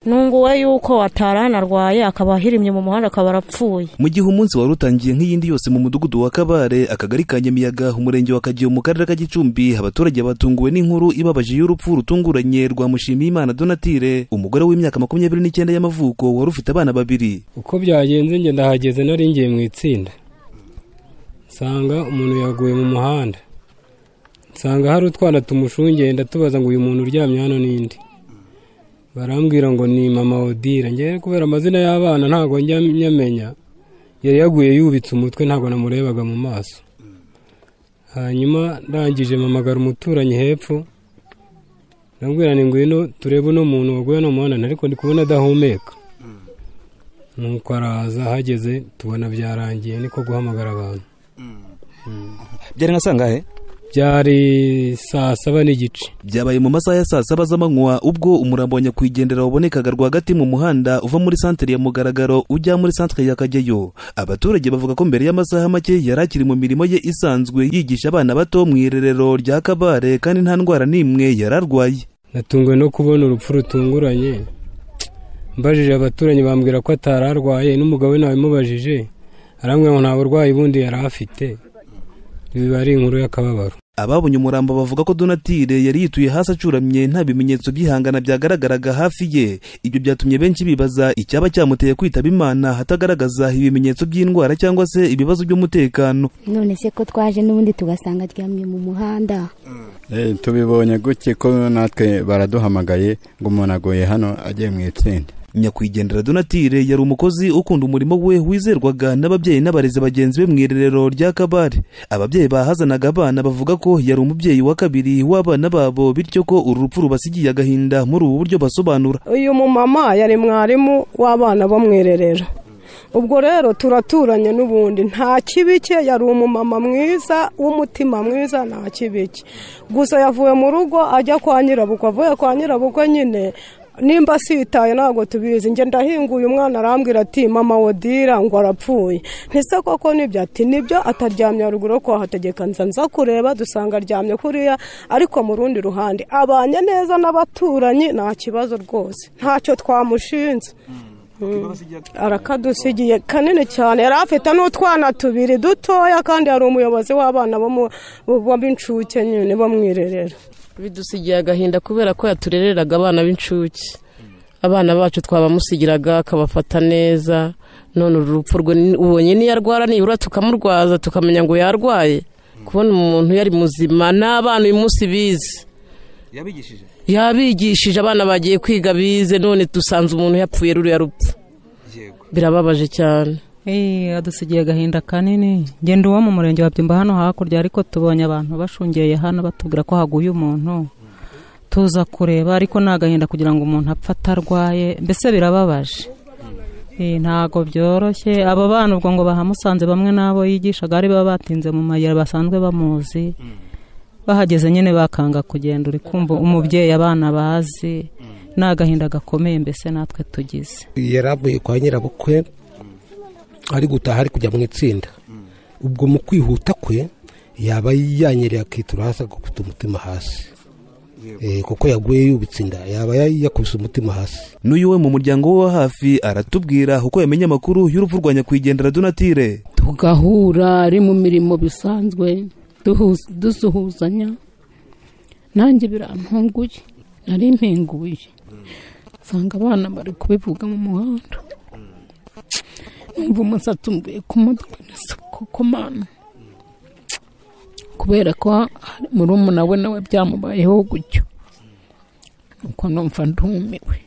nunguwe yuko ataranarwaye akaba ahirimye mu muhanda akaba arapfuye. Mu gihe umunsi wari utangiye nk'iyindi yose mu mudugudu wa Kabare, akagari ka Nyamiyaga, umurenge wa Kageyo mu karere ka Gicumbi, abaturage batunguwe n'inkuru ibabaje y'urupfu rutunguranye rwa Mushimiyimana Donatille, umugore w'imyaka 29 y'amavuko wari ufite abana babiri. Uko byagenze nge ndahageze nari ngiye mu itsinda, nsanga umuntu yaguye mu muhanda, nsanga hari utwana tumushungeye, ndatubaza ngo uyu muntu uryamye hano ninde, barambwira ngo ni mama Odira. Nge kubera amazina y'abana ntago njya nyamenya, yari yaguye yubitse umutwe ntago namurebaga mu maso. Hanyuma ndangije mamagara umuturanyi hepfo, ndambwira ni ngwino turebe no muntu waguye no muhanda, ariko ndi kubona adahumeka. Nuko araza, hageze tubona byarangiye, niko guhamagara abantu. Byari nka sangahe? Byari saa 7 n'igice. Byabaye mu masaha ya saa 7 z'amanywa, ubwo umurambo wa nyakwigendera wabonekaga rwagati mu muhanda uva muri santere ya Mugaragaro ujya muri santere ya Kageyo. Abaturage bavuga ko mbere y'amasaha make yarakiri mu mirimo ye isanzwe yigisha abana bato mu irerero rya Kabare, kandi nta ndwara n'imwe yararwaye. Natunguwe no kubona urupfu rutunguranye. Mbajije abaturanyi bambwira ko atararwaye, n'umugabo we nawe mubajije arambwira ngo nta burwayi bundi yari afite. Biba ari inkuru y'akababaro. Ababonye umurambo bavuga ko Donatille yari yituye hasi acuramye, nta bimenyetso by'ihangana byagaragaraga hafi ye. Ibyo byatumye benshi bibaza icyaba cyamuteye kwitaba Imana hatagaragaza ibimenyetso by'indwara cyangwa se ibibazo by'umutekano. None se ko twaje n'ubundi tugasanga aryamye mu muhanda? Tubibonye guke ko natwe baraduhamagaye ngo umuntu agoye hano agiye mu itsinda. Nyakwigendera Donatille yari umukozi ukunda umurimo we, wizerwaga n'ababyeyi n'abarezi bagenzi be mu irerero rya Kabare. Ababyeyi bahazanaga abana bavuga ko yari umubyeyi wa kabiri w'abana babo, bityo ko uru rupfu rubasigiye agahinda muri ubu buryo basobanura. Uyu mumama yari mwarimu w'abana bo mu irerero. Ubwo rero turaturanye n'ubundi nta kibike, yari umumama mwiza w'umutima mwiza, nta kibike. Gusa yavuye mu rugo ajya kwa nyirabukwe, avuye kwa nyirabukwe nyine nimba sitaye ntago tubizi. Nge ndahinguye umwana arambwira ati mama Odira ngo arapfuye. Ntise koko nibyo? Ati nibyo, ataryamye haruguru ko hategeka nza kureba dusanga aryamye kuriya, ariko mu rundi ruhande abanye neza n'abaturanyi, nta kibazo rwose, ntacyo twamushinze. Arakadusigiye kanini cyane, yari afite n'utwana tubiri dutoya, kandi yari umuyobozi w'abana b'incuke nyine bo mu irerero. Bidusigiye agahinda kubera ko yaturereraga abana b'incuke. Abana bacu twabamusigiraga akabafata neza, none urupfu rwe ubonye ni yarwara nibura tukamurwaza tukamenya ngo yarwaye. Kubona umuntu yari muzima n'abana uyu munsi bize. Yabigishije abana bagiye kwiga bize, none dusanze umuntu yapfuye ruriya rupfu. Birababaje cyane. Adusigiye agahinda kanini. Ngenda uwo mu murenge wa Byumba hano hakurya, ariko tubonye abantu bashungeye hano batubwira ko haguye umuntu, tuza kureba, ariko nagahinda kugira ngo umuntu apfa atarwaye, mbese birababaje. Ntago byoroshye. Abo bana ubwo ngo bahamusanze bamwe nabo yigishaga ari baba batinze mu mayira basanzwe bamuzi, bahageze nyine bakanga kugenda. Uri kumva umubyeyi abana bazi, nagahinda gakomeye mbese natwe tugize. Yaravuye kwa nyirabukwe ari gutaha ari kujya mu itsinda. Ubwo mu kwihuta kwe yaba yanyereye akitura hasi agakubita umutima hasi. Kuko yaguye yubitse inda, yaba yakubise umutima hasi. N'uyu we mu muryango wa hafi aratubwira uko yamenye amakuru y'urupfu rwa nyakwigendera Donatille. Tugahura ari mu mirimo bisanzwe dusuhuzanya, nanjye birantunguye, nari mpenguye, nsanga abana bari kubivuga mu muhanda. Numva umusatsi umvuye ku mutwe, koko Mana, kubera ko murumuna we nawe byamubayeho gutyo, nuko numva ndumiwe.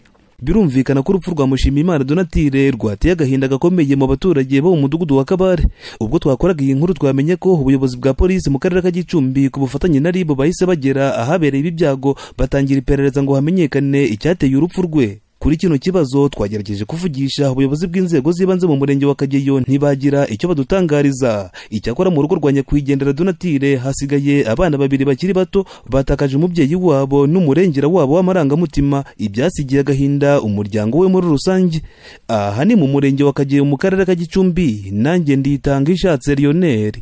Birumvikana ko urupfu rwa Mushimiyimana Donatille rwateye agahinda gakomeye mu baturage bo mu mudugudu wa Kabare. Ubwo twakoraga iyi nkuru twamenye ko ubuyobozi bwa polisi mu karere ka Gicumbi ku bufatanye na RIB bahise bagera ahabereye ibi byago, batangira iperereza ngo hamenyekane icyateye urupfu rwe. Kuri kino kibazo twagerageje kuvugisha ubuyobozi bw'inzego z'ibanze mu murenge wa Kageyo, ntibagira icyo badutangariza. Icyakora mu rugo rwa nyakwigendera Donatille hasigaye abana babiri bakiri bato batakaje umubyeyi wabo n'umurengera wabo w'amarangamutima, ibyasigiye agahinda umuryango we muri rusange. Aha ni mu murenge wa Kageyo mu karere ka Gicumbi, nanjye Nditanga Ishatse Lionel.